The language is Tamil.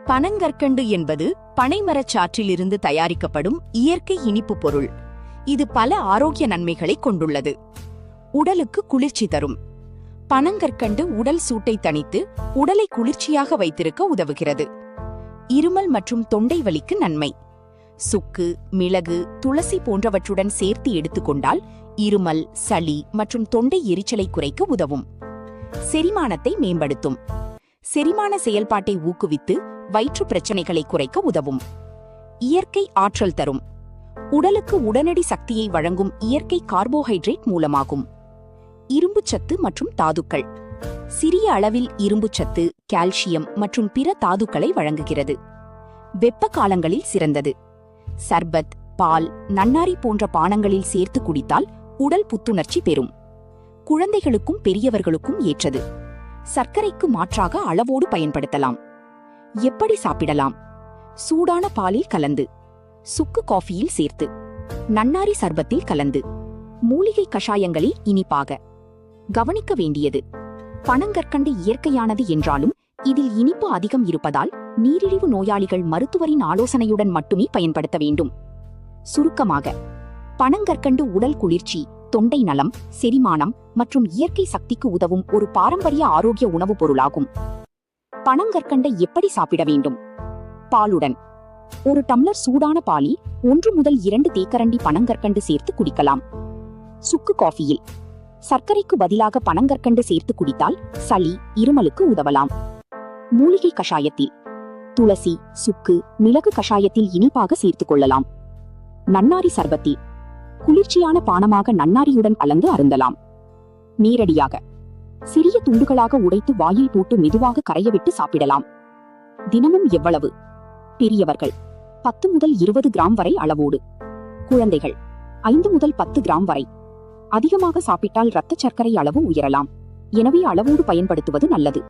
பனங்கற்கண்டு என்பது பனைமரச் சாற்றிலிருந்து தயாரிக்கப்படும் இயற்கை இனிப்பு பொருள். இது பல ஆரோக்கிய நன்மைகளை கொண்டுள்ளது. உடலுக்கு குளிர்ச்சி தரும். பனங்கற்கண்டு உடல் சூட்டை தணித்து உடலை குளிர்ச்சியாக வைத்திருக்க உதவுகிறது. இருமல் மற்றும் தொண்டை வலிக்கு நன்மை. சுக்கு, மிளகு, துளசி போன்றவற்றுடன் சேர்த்து எடுத்துக்கொண்டால் இருமல், சளி மற்றும் தொண்டை எரிச்சலை குறைக்க உதவும். செரிமானத்தை மேம்படுத்தும். செரிமான செயல்பாட்டை ஊக்குவித்து வயிற்று பிரச்சனைகளை குறைக்க உதவும். இயற்கை ஆற்றல் தரும். உடலுக்கு உடனடி சக்தியை வழங்கும் இயற்கை கார்போஹைட்ரேட் மூலமாகும். இரும்புச்சத்து மற்றும் தாதுக்கள். சிறிய அளவில் இரும்புச்சத்து, கால்சியம் மற்றும் பிற தாதுக்களை வழங்குகிறது. வெப்ப காலங்களில் சிறந்தது. சர்பத், பால், நன்னாரி போன்ற பானங்களில் சேர்த்து குடித்தால் உடல் புத்துணர்ச்சி பெறும். குழந்தைகளுக்கும் பெரியவர்களுக்கும் ஏற்றது. சர்க்கரைக்கு மாற்றாக அளவோடு பயன்படுத்தலாம். எப்படி சாப்பிடலாம்? சூடான பாலில் கலந்து, சுக்கு காஃபியில் சேர்த்து, நன்னாரி சர்பத்தில் கலந்து, மூலிகை கஷாயங்களில் இனிப்பாக. கவனிக்க வேண்டியது: பனங்கற்கண்டு இயற்கையானது என்றாலும் இதில் இனிப்பு அதிகம் இருப்பதால் நீரிழிவு நோயாளிகள் மருத்துவரின் ஆலோசனையுடன் மட்டுமே பயன்படுத்த வேண்டும். சுருக்கமாக, பனங்கற்கண்டு உடல் குளிர்ச்சி, தொண்டை நலம், செரிமானம் மற்றும் இயற்கை சக்திக்கு உதவும் ஒரு பாரம்பரிய ஆரோக்கிய உணவுப் பொருளாகும். பனங்கற்கண்டை எப்படி சாப்பிட வேண்டும்? பாலுடன். ஒரு டம்ளர் சூடான பாலில் 1 முதல் 2 தேக்கரண்டி பனங்கற்கண்டு சேர்த்து குடிக்கலாம். சுக்கு காஃபியில் சர்க்கரைக்கு பதிலாக பனங்கற்கண்டு சேர்த்து குடித்தால் சளி, இருமலுக்கு உதவலாம். மூலிகை கஷாயத்தில் துளசி, சுக்கு, மிளகு கஷாயத்தில் இனிப்பாக சேர்த்துக் கொள்ளலாம். நன்னாரி சர்பத்தில் குளிர்ச்சியான பானமாக நன்னாரியுடன் கலந்து அருந்தலாம். நேரடியாக சிறிய துண்டுகளாக உடைத்து வாயில் போட்டு மெதுவாக கரையவிட்டு சாப்பிடலாம். தினமும் எவ்வளவு? பெரியவர்கள் 10 முதல் 20 கிராம் வரை அளவோடு. குழந்தைகள் 5 முதல் 10 கிராம் வரை. அதிகமாக சாப்பிட்டால் இரத்த சர்க்கரை அளவு உயரலாம். எனவே அளவோடு பயன்படுத்துவது நல்லது.